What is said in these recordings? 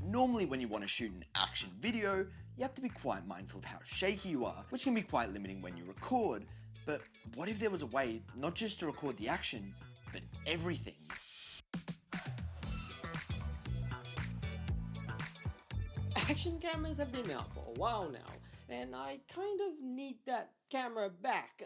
Normally when you want to shoot an action video, you have to be quite mindful of how shaky you are, which can be quite limiting when you record. But what if there was a way not just to record the action, but everything? Action cameras have been out for a while now, and I kind of need that camera back.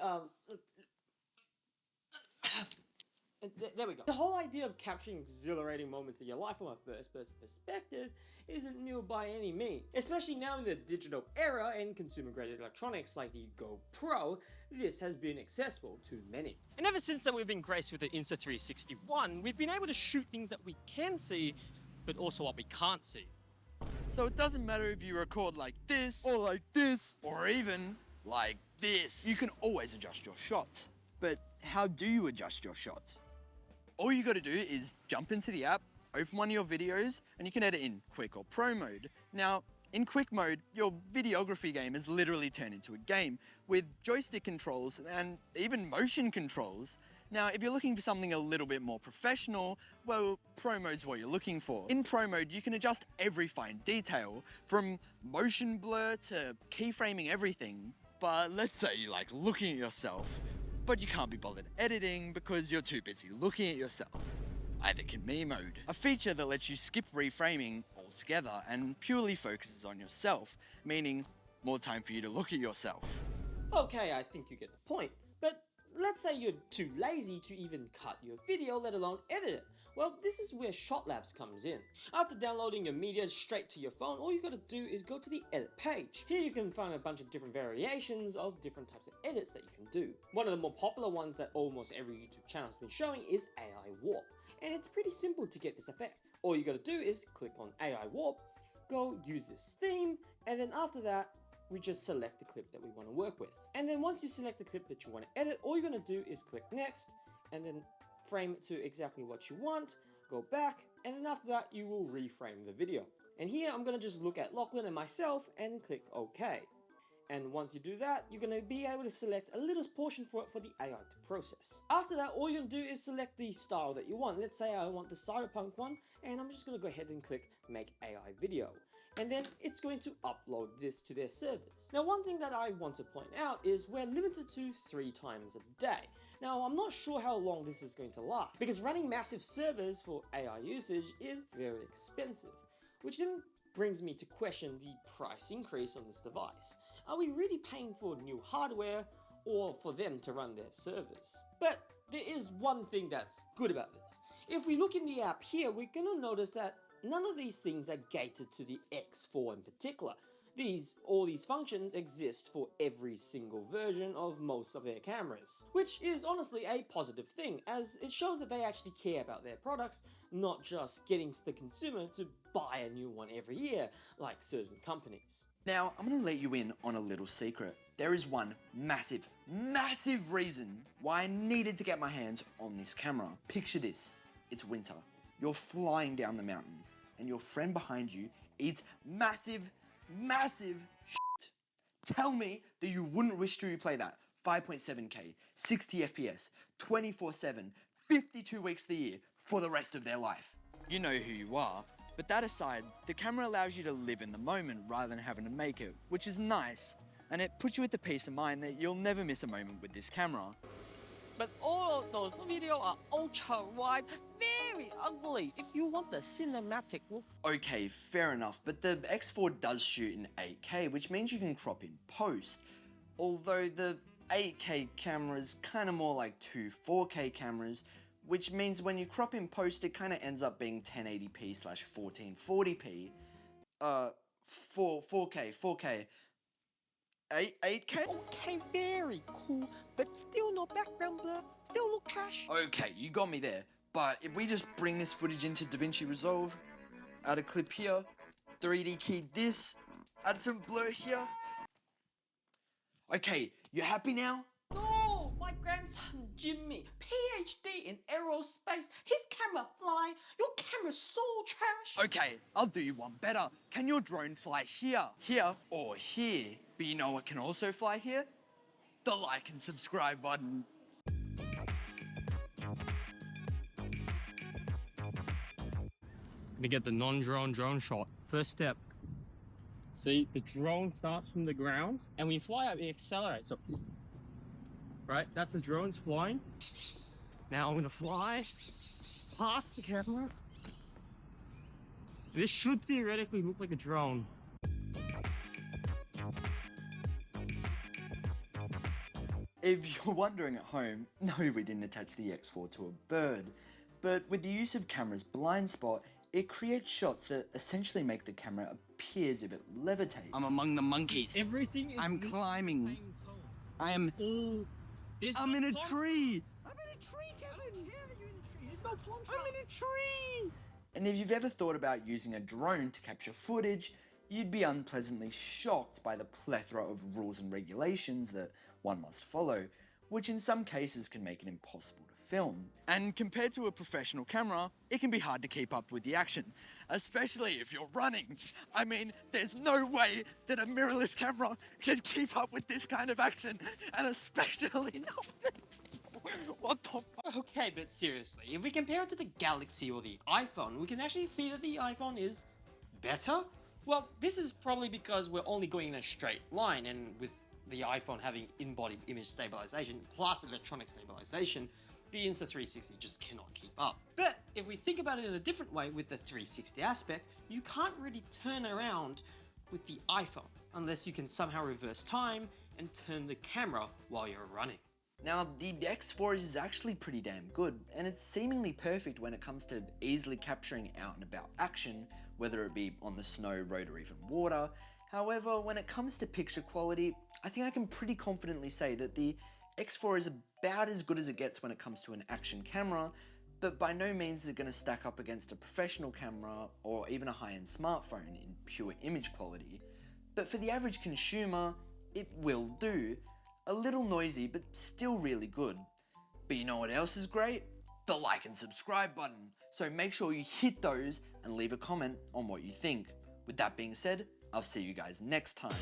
There we go. The whole idea of capturing exhilarating moments in your life from a first-person perspective isn't new by any means. Especially now in the digital era and consumer-grade electronics like the GoPro, this has been accessible to many. And ever since that we've been graced with the Insta360 X4, we've been able to shoot things that we can see, but also what we can't see. So it doesn't matter if you record like this, or even like this. You can always adjust your shots. But how do you adjust your shots? All you gotta do is jump into the app, open one of your videos, and you can edit in Quick or Pro mode. Now, in Quick mode, your videography game is literally turned into a game with joystick controls and even motion controls. Now, if you're looking for something a little bit more professional, well, Pro mode's what you're looking for. In Pro mode, you can adjust every fine detail, from motion blur to keyframing everything. But let's say you like looking at yourself, but you can't be bothered editing because you're too busy looking at yourself. I think in Me mode, a feature that lets you skip reframing altogether and purely focuses on yourself, meaning more time for you to look at yourself. Okay, I think you get the point, but let's say you're too lazy to even cut your video, let alone edit it. Well, this is where ShotLabs comes in. After downloading your media straight to your phone, all you gotta do is go to the edit page. Here you can find a bunch of different variations of different types of edits that you can do. One of the more popular ones that almost every YouTube channel has been showing is AI Warp, and it's pretty simple to get this effect. All you gotta do is click on AI Warp, go use this theme, and then after that, we just select the clip that we want to work with. And then once you select the clip that you want to edit, all you're going to do is click next, and then frame it to exactly what you want, go back, and then after that you will reframe the video. And here I'm going to just look at Lachlan and myself and click OK. And once you do that, you're going to be able to select a little portion for it for the AI to process. After that, all you're going to do is select the style that you want. Let's say I want the cyberpunk one, and I'm just going to go ahead and click Make AI Video. And then it's going to upload this to their servers. Now, one thing that I want to point out is we're limited to 3 times a day. Now, I'm not sure how long this is going to last, because running massive servers for AI usage is very expensive, which then brings me to question the price increase on this device. Are we really paying for new hardware or for them to run their servers? But there is one thing that's good about this. If we look in the app here, we're gonna notice that none of these things are gated to the X4 in particular. All these functions exist for every single version of most of their cameras, which is honestly a positive thing, as it shows that they actually care about their products, not just getting the consumer to buy a new one every year, like certain companies. Now, I'm gonna let you in on a little secret. There is one massive reason why I needed to get my hands on this camera. Picture this, it's winter. You're flying down the mountain, and your friend behind you eats massive shit. Tell me that you wouldn't wish to replay that 5.7K, 60 FPS, 24/7, 52 weeks of the year for the rest of their life. You know who you are, but that aside, the camera allows you to live in the moment rather than having to make it, which is nice, and it puts you with the peace of mind that you'll never miss a moment with this camera. But all of those videos are ultra wide, very ugly if you want the cinematic look. Okay, fair enough, but the X4 does shoot in 8K, which means you can crop in post. Although the 8K camera is kind of more like two 4K cameras, which means when you crop in post, it kind of ends up being 1080p/1440p. 4K. 8K? Okay, very cool, but still no background blur, still look trash. Okay, you got me there. But if we just bring this footage into DaVinci Resolve, add a clip here, 3D key this, add some blur here. Okay, you happy now? No, my grandson Jimmy, PhD in aerospace, his camera fly, your camera's so trash. Okay, I'll do you one better. Can your drone fly here, or here? But you know what can also fly here? The like and subscribe button. Let me get the non-drone drone shot First step. See, the drone starts from the ground, and when you fly up, it accelerates. So, right, that's the drone's flying. Now I'm gonna fly past the camera. This should theoretically look like a drone. If you're wondering at home, no, we didn't attach the X4 to a bird, but with the use of camera's blind spot, it creates shots that essentially make the camera appear as if it levitates. I'm among the monkeys. Everything is I'm climbing. I am. I'm in a tree. I'm in a tree, Kevin. Yeah, you're in a tree. There's no contrast. I'm in a tree. And if you've ever thought about using a drone to capture footage, you'd be unpleasantly shocked by the plethora of rules and regulations that one must follow, which in some cases can make it impossible to film. And compared to a professional camera, it can be hard to keep up with the action, especially if you're running. I mean, there's no way that a mirrorless camera can keep up with this kind of action, and especially not. What the fuck? Okay, but seriously, if we compare it to the Galaxy or the iPhone, we can actually see that the iPhone is better. Well, this is probably because we're only going in a straight line, and with the iPhone having embodied image stabilization plus electronic stabilization, the Insta360 just cannot keep up. But if we think about it in a different way with the 360 aspect, you can't really turn around with the iPhone unless you can somehow reverse time and turn the camera while you're running. Now, the X4 is actually pretty damn good, and it's seemingly perfect when it comes to easily capturing out and about action, whether it be on the snow, road, or even water. However, when it comes to picture quality, I think I can pretty confidently say that the X4 is about as good as it gets when it comes to an action camera, but by no means is it going to stack up against a professional camera or even a high-end smartphone in pure image quality. But for the average consumer, it will do. A little noisy, but still really good. But you know what else is great? The like and subscribe button. So make sure you hit those and leave a comment on what you think. With that being said, I'll see you guys next time.